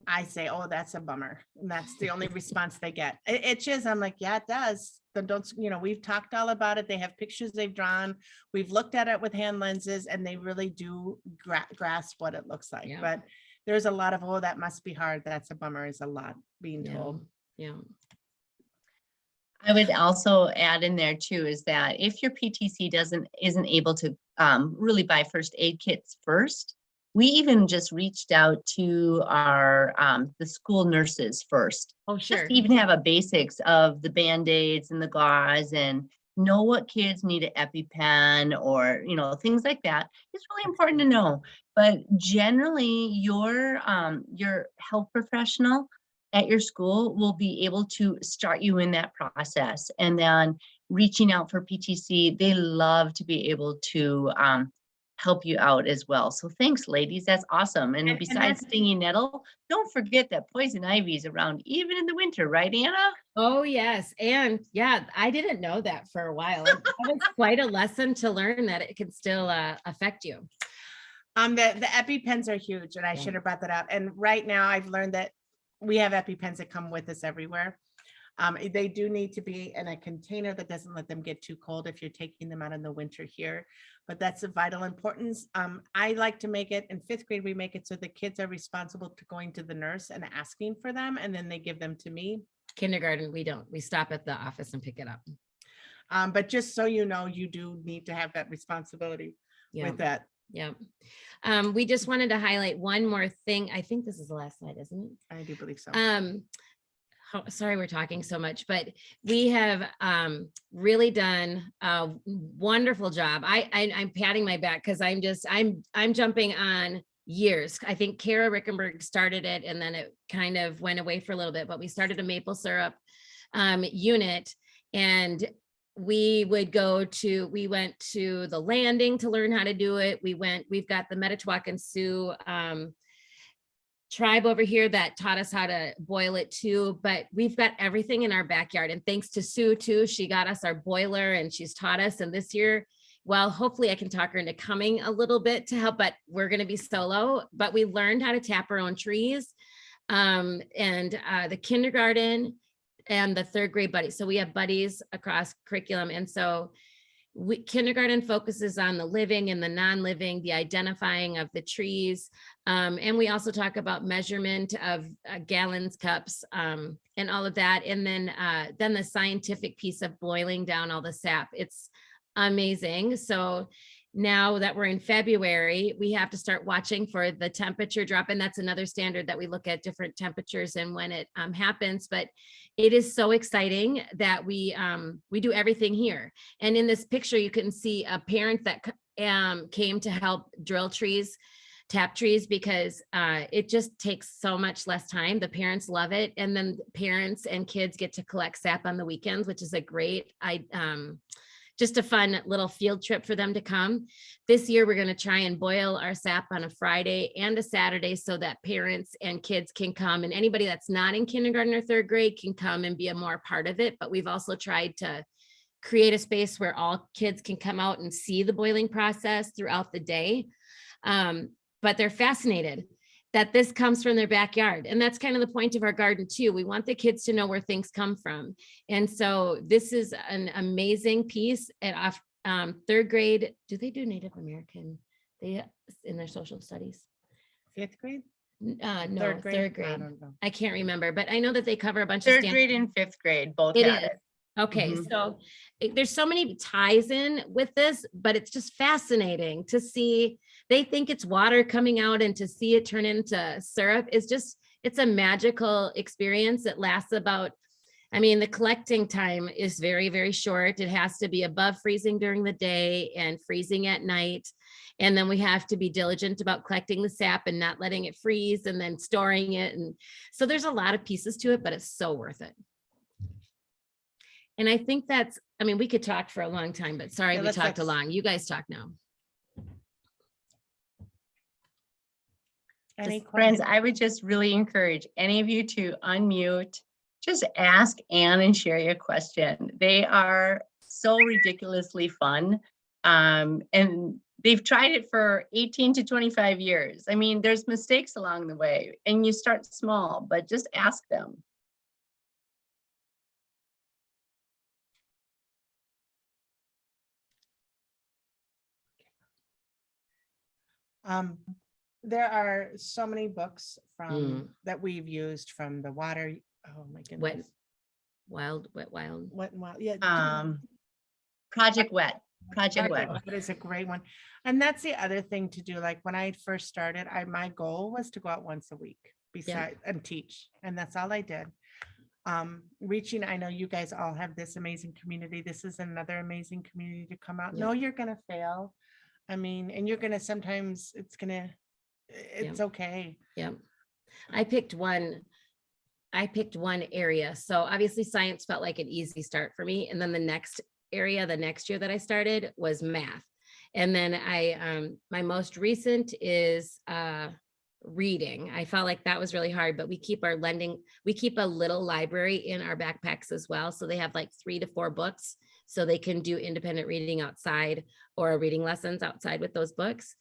I say, oh, that's a bummer. And that's the only response they get. It itches. I'm like, yeah, it does. Then don't, we've talked all about it. They have pictures they've drawn. We've looked at it with hand lenses and they really do grasp what it looks like. Yeah. But there's a lot of, oh, that must be hard. That's a bummer is a lot being Yeah. told. Yeah. I would also add in there too, is that if your PTC isn't able to really buy first aid kits first, we even just reached out to our the school nurses first, Oh, just sure. to even have a basics of the Band-Aids and the gauze and know what kids need an EpiPen or, things like that. It's really important to know. But generally your health professional at your school will be able to start you in that process. And then reaching out for PTC, they love to be able to help you out as well. So thanks, ladies. That's awesome. And And besides that's- stinging nettle, don't forget that poison ivy is around even in the winter, right, Anna? Oh, yes. And yeah, I didn't know that for a while. That was quite a lesson to learn that it can still affect you. The EpiPens are huge and I Yeah. should have brought that up. And right now I've learned that we have EpiPens that come with us everywhere. They do need to be in a container that doesn't let them get too cold if you're taking them out in the winter here, but that's of vital importance. I like to make it in 5th grade, we make it so the kids are responsible to going to the nurse and asking for them, and then they give them to me. Kindergarten, we don't. We stop at the office and pick it up. But just so you know, you do need to have that responsibility Yeah. with that. Yeah. We just wanted to highlight one more thing. I think this is the last slide, isn't it? I do believe so. Sorry, we're talking so much, but we have really done a wonderful job. I'm patting my back because I'm jumping on years. I think Kara Rickenberg started it and then it kind of went away for a little bit, but we started a maple syrup unit, and we went to the landing to learn how to do it. We've got the Metachwakan Sioux tribe over here that taught us how to boil it too, but we've got everything in our backyard. And thanks to Sue too, she got us our boiler and she's taught us. And this year, well, hopefully I can talk her into coming a little bit to help, but we're going to be solo, but we learned how to tap our own trees. And the kindergarten and the 3rd grade buddies. So we have buddies across curriculum. And so kindergarten focuses on the living and the non-living, the identifying of the trees. And we also talk about measurement of gallons, cups, and all of that. And then the scientific piece of boiling down all the sap. It's amazing. So now that we're in February, we have to start watching for the temperature drop. And that's another standard that we look at different temperatures and when it happens. But it is so exciting that we do everything here. And in this picture, you can see a parent that came to help drill trees, tap trees, because it just takes so much less time. The parents love it. And then parents and kids get to collect sap on the weekends, which is a great, just a fun little field trip for them to come. This year, we're going to try and boil our sap on a Friday and a Saturday so that parents and kids can come, and anybody that's not in kindergarten or 3rd grade can come and be a more part of it. But we've also tried to create a space where all kids can come out and see the boiling process throughout the day. But they're fascinated that this comes from their backyard. And that's kind of the point of our garden too. We want the kids to know where things come from. And so this is an amazing piece at 3rd grade. Do they do Native American in their social studies? 5th grade? No, 3rd grade? 3rd I grade. don't know. I can't remember, but I know that they cover a bunch of 3rd grade and 5th grade both It had is. it. Okay, Mhm. so there's so many ties in with this, but it's just fascinating to see. They think it's water coming out, and to see it turn into syrup is just, it's a magical experience. It lasts about, the collecting time is very, very short. It has to be above freezing during the day and freezing at night. And then we have to be diligent about collecting the sap and not letting it freeze and then storing it. And so there's a lot of pieces to it, but it's so worth it. And I think we could talk for a long time, but sorry, Yeah, we let's- talked a long. You guys talk now. Any Friends, questions? I would just really encourage any of you to unmute, just ask Anne and Sherry a question. They are so ridiculously fun. And They've tried it for 18 to 25 years. I mean, there's mistakes along the way and you start small, but just ask them. There are so many books from Mm. that we've used from the water. Oh my goodness. Wet wild. What, yeah. Project Wet, Project Wet. That is a great one. And that's the other thing to do. Like when I first started, my goal was to go out once a week beside and teach. And that's all I did. Reaching, I know you guys all have this amazing community. This is another amazing community to come out. Yeah. No, you're gonna fail. I mean, and you're gonna sometimes it's okay. Yeah. I picked one area. So obviously science felt like an easy start for me. And then the next area, the next year that I started was math. And then my most recent is reading. I felt like that was really hard, but we keep a little library in our backpacks as well. So they have like 3 to 4 books so they can do independent reading outside or reading lessons outside with those books.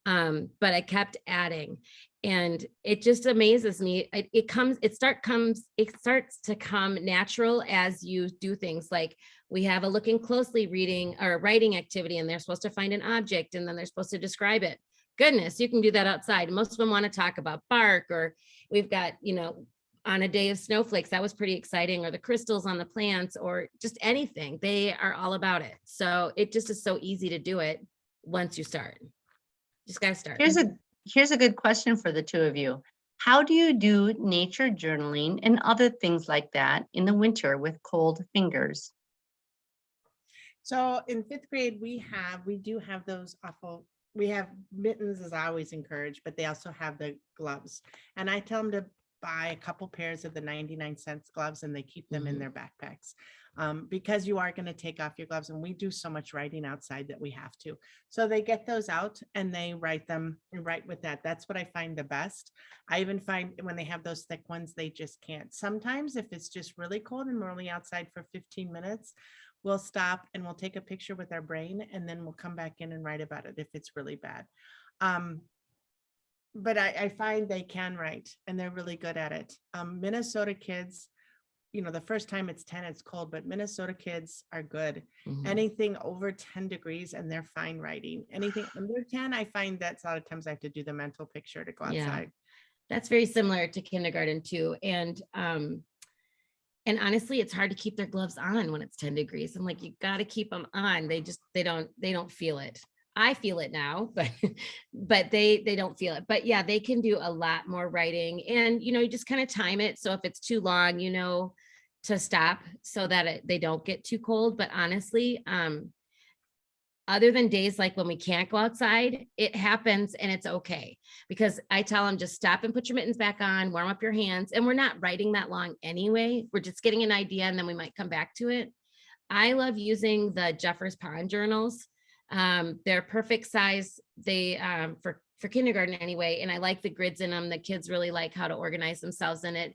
But I kept adding and it just amazes me. It starts to come natural as you do things. Like we have a looking closely reading or writing activity and they're supposed to find an object and then they're supposed to describe it. Goodness, you can do that outside. Most of them want to talk about bark, or we've got, on a day of snowflakes, that was pretty exciting, or the crystals on the plants, or just anything. They are all about it. So it just is so easy to do it once you start. Just gotta start. Here's a good question for the two of you. How do you do nature journaling and other things like that in the winter with cold fingers? So in 5th grade, we do have those we have mittens, as I always encourage, but they also have the gloves. And I tell them to buy a couple pairs of the 99-cent gloves and they keep them in their backpacks. Because you are going to take off your gloves and we do so much writing outside that we have to. So they get those out and they write with that. That's what I find the best. I even find when they have those thick ones, they just can't. Sometimes if it's just really cold and we're only outside for 15 minutes, we'll stop and we'll take a picture with our brain and then we'll come back in and write about it if it's really bad. But I find they can write and they're really good at it. Minnesota kids, the first time it's 10, it's cold, but Minnesota kids are good. Anything over 10 degrees and they're fine writing. Anything under 10, I find that a lot of times I have to do the mental picture to go outside. That's very similar to kindergarten too. And honestly, it's hard to keep their gloves on when it's 10 degrees. I'm like, you got to keep them on. They don't feel it. I feel it now, but they don't feel it. But yeah, they can do a lot more writing and, you just kind of time it. So if it's too long, to stop so that they don't get too cold. But honestly, other than days like when we can't go outside, it happens and it's okay. Because I tell them just stop and put your mittens back on, warm up your hands. And we're not writing that long anyway. We're just getting an idea and then we might come back to it. I love using the Jeffers Pond journals. They're perfect size. They for kindergarten anyway. And I like the grids in them. The kids really like how to organize themselves in it.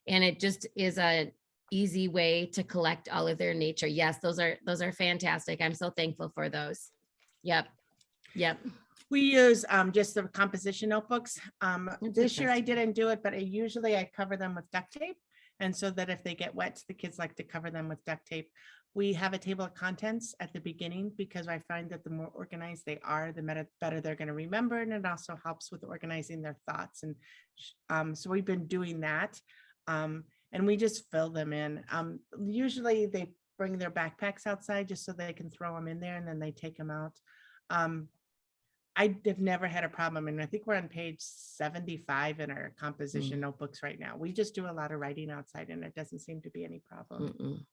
And it just is a easy way to collect all of their nature. Yes, those are fantastic. I'm so thankful for those. Yep. We use just the composition notebooks. This year I fantastic. didn't do it, but I cover them with duct tape. And so that if they get wet, the kids like to cover them with duct tape. We have a table of contents at the beginning because I find that the more organized they are, the better they're going to remember. And it also helps with organizing their thoughts. And so we've been doing that. And we just fill them in. Usually they bring their backpacks outside just so they can throw them in there and then they take them out. I have never had a problem. And I think we're on page 75 in our composition notebooks right now. We just do a lot of writing outside and it doesn't seem to be any problem.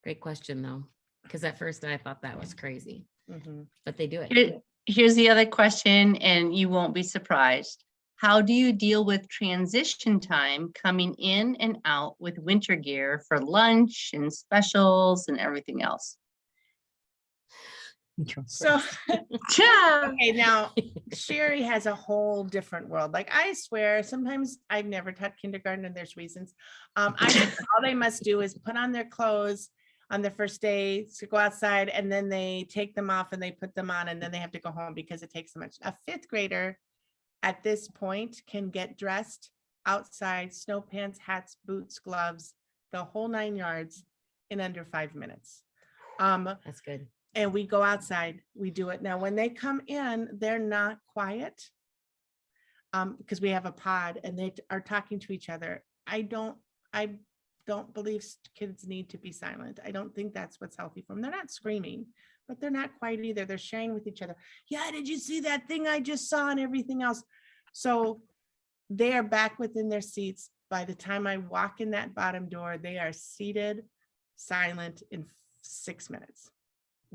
Great question though, because at first I thought that was crazy, Mm-hmm. but they do it. Here's the other question, and you won't be surprised. How do you deal with transition time coming in and out with winter gear for lunch and specials and everything else? So, Yeah. okay, now Sherry has a whole different world. Like I swear, sometimes I've never taught kindergarten and there's reasons. I think all they must do is put on their clothes, on the first day to go outside, and then they take them off and they put them on, and then they have to go home because it takes so much. A fifth grader at this point can get dressed outside, snow pants, hats, boots, gloves, the whole 9 yards in under 5 minutes. That's good. And we go outside, we do it. Now, when they come in, they're not quiet. Because we have a pod and they are talking to each other. I don't believe kids need to be silent. I don't think that's what's healthy for them. They're not screaming, but they're not quiet either. They're sharing with each other. Yeah, did you see that thing I just saw and everything else? So they are back within their seats. By the time I walk in that bottom door, they are seated, silent in 6 minutes.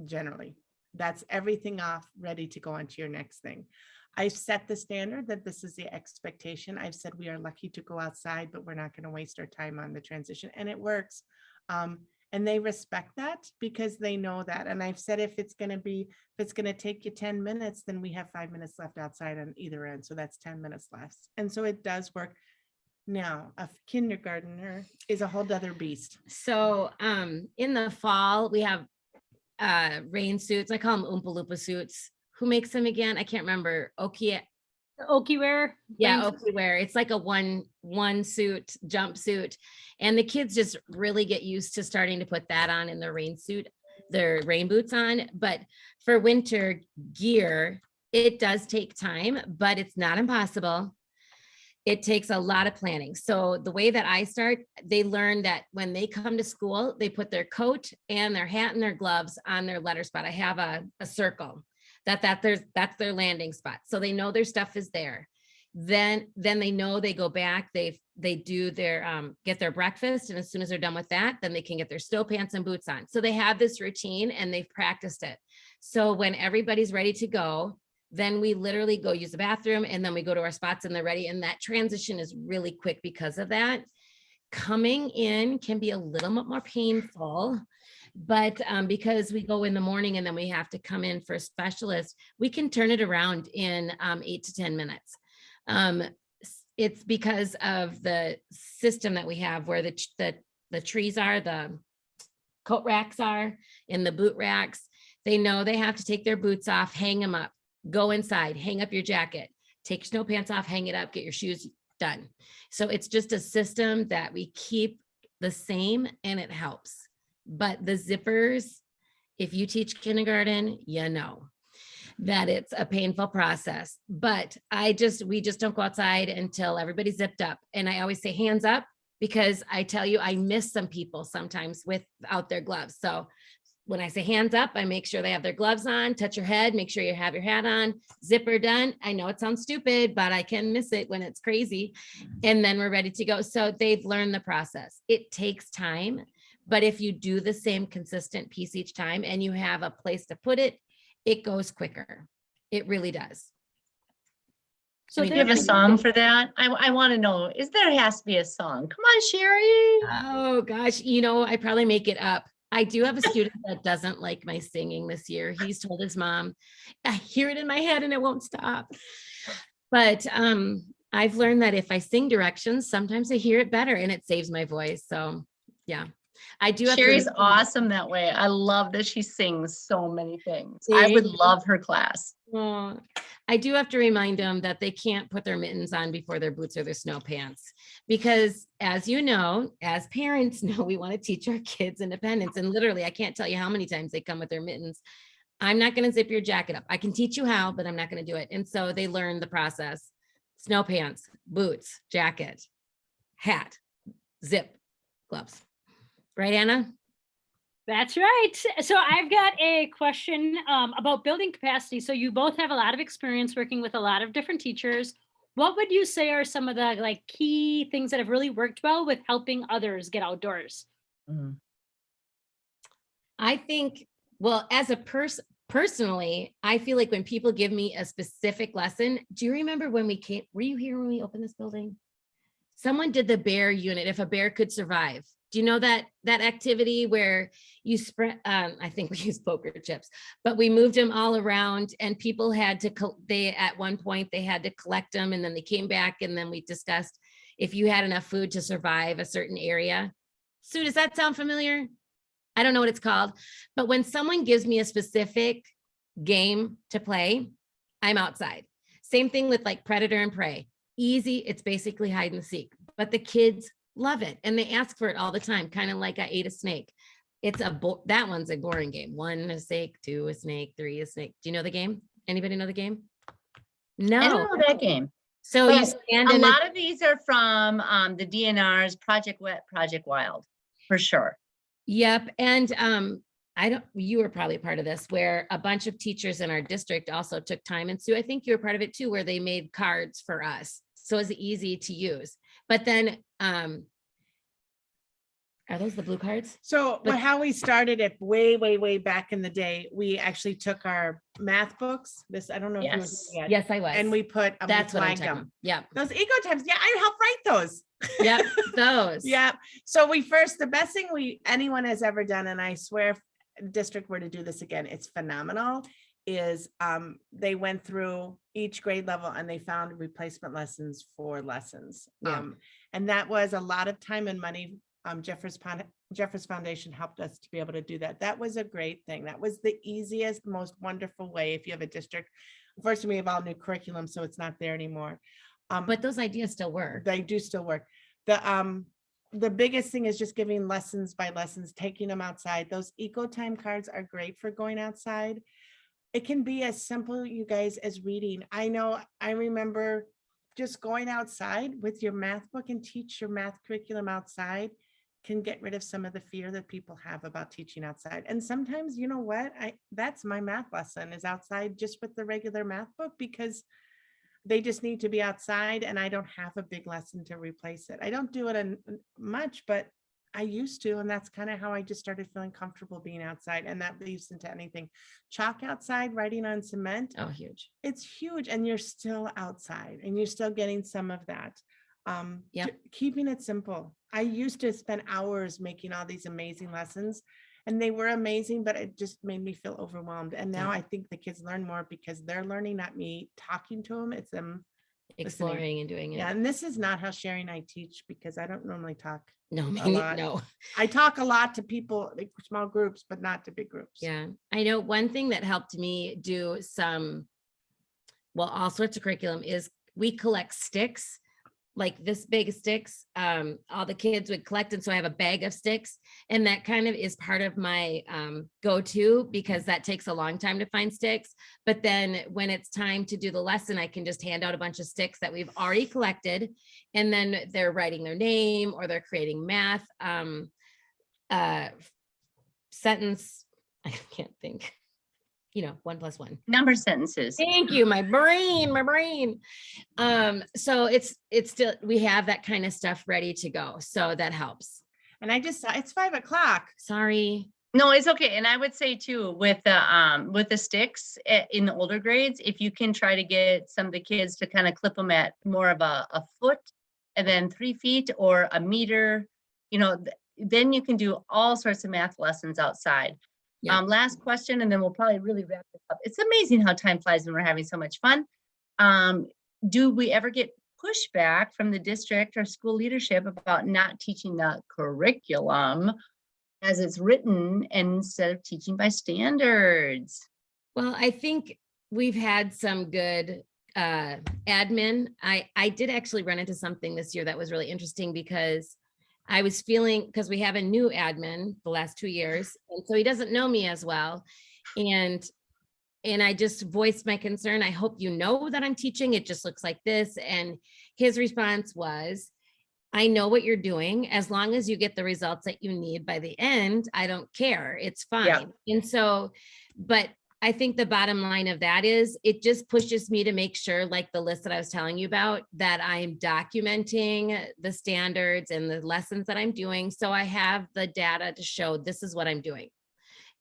Generally, that's everything off, ready to go on to your next thing. I've set the standard that this is the expectation. I've said we are lucky to go outside, but we're not going to waste our time on the transition, and it works. And they respect that because they know that. And I've said if it's going to take you 10 minutes, then we have 5 minutes left outside on either end. So that's 10 minutes less. And so it does work. Now, a kindergartner is a whole other beast. So in the fall, we have rain suits. I call them Oompa Loompa suits. Who makes them again? I can't remember. Oki wear. Yeah, rain- Oki wear. It's like a one suit jumpsuit. And the kids just really get used to starting to put that on in their rain suit, their rain boots on. But for winter gear, it does take time, but it's not impossible. It takes a lot of planning. So the way that I start, they learn that when they come to school, they put their coat and their hat and their gloves on their letter spot. I have a circle that's their landing spot. So they know their stuff is there. Then they know they go back, they do their, get their breakfast. And as soon as they're done with that, then they can get their snow pants and boots on. So they have this routine and they've practiced it. So when everybody's ready to go, then we literally go use the bathroom and then we go to our spots and they're ready. And that transition is really quick because of that. Coming in can be a little bit more painful, but because we go in the morning and then we have to come in for a specialist, we can turn it around in 8 to 10 minutes. It's because of the system that we have where the trees are, the coat racks are in the boot racks. They know they have to take their boots off, hang them up, go inside, hang up your jacket, take your snow pants off, hang it up, get your shoes done. So it's just a system that we keep the same and it helps. But the zippers, if you teach kindergarten, you know that it's a painful process. But we just don't go outside until everybody's zipped up. And I always say hands up because I tell you, I miss some people sometimes without their gloves. So when I say hands up, I make sure they have their gloves on, touch your head, make sure you have your hat on, zipper done. I know it sounds stupid, but I can miss it when it's crazy. And then we're ready to go. So they've learned the process. It takes time, but if you do the same consistent piece each time and you have a place to put it, it goes quicker. It really does. So I mean, Do you have a there's- song for that? I want to know, there has to be a song. Come on, Sherry. Oh gosh, I probably make it up. I do have a student that doesn't like my singing this year. He's told his mom, I hear it in my head and it won't stop. But I've learned that if I sing directions, sometimes I hear it better and it saves my voice. So yeah, I do have to Sherry's listen. awesome that way. I love that she sings so many things. I would See? love her class. Oh, I do have to remind them that they can't put their mittens on before their boots or their snow pants. Because as you know, as parents know, we want to teach our kids independence. And literally, I can't tell you how many times they come with their mittens. I'm not going to zip your jacket up. I can teach you how, but I'm not going to do it. And so they learn the process. Snow pants, boots, jacket, hat, zip, gloves. Right, Anna? That's right. So I've got a question about building capacity. So you both have a lot of experience working with a lot of different teachers. What would you say are some of the key things that have really worked well with helping others get outdoors? I think, well, as a personally, I feel like when people give me a specific lesson, do you remember when were you here when we opened this building? Someone did the bear unit, if a bear could survive. Do you know that activity where you spread, I think we used poker chips, but we moved them all around and people had to, at one point they had to collect them and then they came back and then we discussed if you had enough food to survive a certain area. Sue, does that sound familiar? I don't know what it's called, but when someone gives me a specific game to play, I'm outside. Same thing with like Predator and Prey. Easy, it's basically hide and seek, but the kids love it and they ask for it all the time, kind of like I ate a snake. That one's a boring game. 1 a snake, 2 a snake, 3 a snake. Do you know the game? Anybody know the game? I No. don't know that game. So you But stand A in lot of these are from the DNR's Project Wet, Project Wild, for sure. Yep. And you were probably a part of this, where a bunch of teachers in our district also took time. And Sue, I think you were part of it too, where they made cards for us. So it's easy to use. But then, are those the blue cards? So But- how we started it way back in the day, we actually took our math books. I don't know if you were Yes. here yet. Yes, I was. And we put, That's we what I'm flagged talking about. them. Yep. Those ego times. Yeah, I helped write those. Yep. Those. Yeah. So the best thing anyone has ever done, and I swear if the district were to do this again, it's phenomenal, is they went through each grade level and they found replacement lessons for lessons. Yeah. And that was a lot of time and money. Jeffers Foundation helped us to be able to do that. That was a great thing. That was the easiest, most wonderful way. If you have a district, unfortunately, we have all new curriculum, so it's not there anymore. But those ideas still work. They do still work. The biggest thing is just giving lessons by lessons, taking them outside. Those eco time cards are great for going outside. It can be as simple, you guys, as reading. I remember just going outside with your math book and teach your math curriculum outside can get rid of some of the fear that people have about teaching outside. And sometimes, you know what, that's my math lesson is outside just with the regular math book, because they just need to be outside and I don't have a big lesson to replace it. I don't do it much, but I used to, and that's kind of how I just started feeling comfortable being outside. And that leads into anything. Chalk outside, writing on cement. Oh, huge. It's huge. And you're still outside and you're still getting some of that. Yep. Keeping it simple. I used to spend hours making all these amazing lessons and they were amazing, but it just made me feel overwhelmed. And now Yeah. I think the kids learn more because they're learning, not me talking to them. It's them Exploring and doing it. Yeah, and this is not how Sherry and I teach because I don't normally talk. No, a lot. no. I talk a lot to people, like small groups, but not to big groups. Yeah. I know one thing that helped me do all sorts of curriculum is we collect sticks, like this big of sticks. All the kids would collect. And so I have a bag of sticks, and that kind of is part of my go-to because that takes a long time to find sticks. But then when it's time to do the lesson, I can just hand out a bunch of sticks that we've already collected. And then they're writing their name or they're creating math sentence. I can't think. 1 + 1. Number sentences. Thank you. My brain. So it's still, we have that kind of stuff ready to go. So that helps. And it's 5 o'clock. Sorry. No, it's okay. And I would say too, with the sticks in the older grades, if you can try to get some of the kids to kind of clip them at more of a foot and then 3 feet or a meter, then you can do all sorts of math lessons outside. Yeah. Last question, and then we'll probably really wrap this up. It's amazing how time flies when we're having so much fun. Do we ever get pushback from the district or school leadership about not teaching the curriculum as it's written instead of teaching by standards? Well, I think we've had some good admin. I did actually run into something this year that was really interesting because I was feeling, because we have a new admin the last 2 years, and so he doesn't know me as well. And I just voiced my concern. I hope you know that I'm teaching. It just looks like this. And his response was, I know what you're doing. As long as you get the results that you need by the end, I don't care. It's fine. Yeah. And so, but I think the bottom line of that is it just pushes me to make sure, like the list that I was telling you about, that I'm documenting the standards and the lessons that I'm doing. So I have the data to show this is what I'm doing.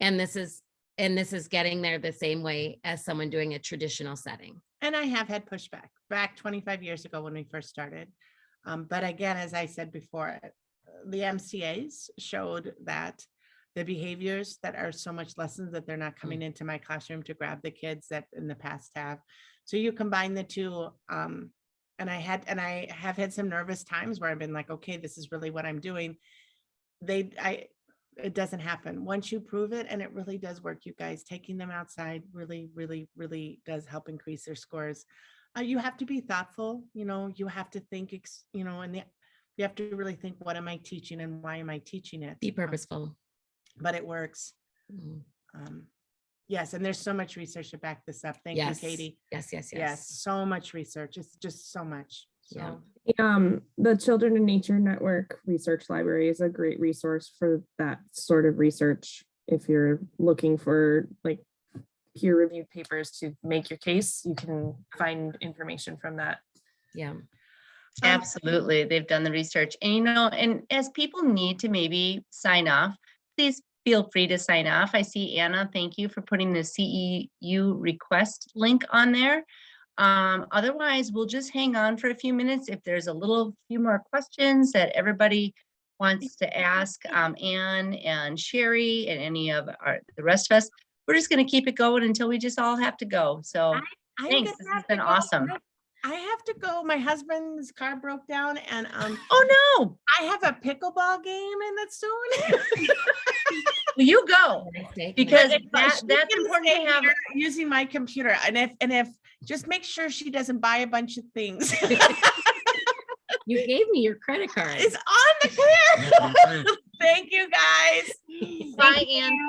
And this is getting there the same way as someone doing a traditional setting. And I have had pushback back 25 years ago when we first started. But again, as I said before, the MCAs showed that the behaviors that are so much lessons that they're not coming into my classroom to grab the kids that in the past have. So you combine the two. And I have had some nervous times where I've been like, okay, this is really what I'm doing. it doesn't happen. Once you prove it, and it really does work, you guys, taking them outside really, really, really does help increase their scores. You have to be thoughtful, you have to think, and you have to really think, what am I teaching and why am I teaching it? Be purposeful. But it works. Mm. Yes, and there's so much research to back this up. Thank you, Yes. Katie. Yes, yes, Yes, yes. so much research. It's just so much. Yeah. So The Children in Nature Network Research Library is a great resource for that sort of research. If you're looking for like peer-reviewed papers to make your case, you can find information from that. Yeah. Absolutely. They've done the research. And and as people need to maybe sign off, please feel free to sign off. I see Anna, thank you for putting the CEU request link on there. Otherwise, we'll just hang on for a few minutes. If there's a few more questions that everybody wants to ask Anne and Sherry and any of the rest of us, we're just going to keep it going until we just all have to go. So I'm thanks. gonna This have has to been go. awesome. I have to go. My husband's car broke down, and Oh no, I have a pickleball game in it soon. will you go? Nice day. Because But she's that's gonna important to stay have. here using my computer, and if just make sure she doesn't buy a bunch of things. You gave me your credit card. It's on the clear. Thank you, guys. Bye, Anne.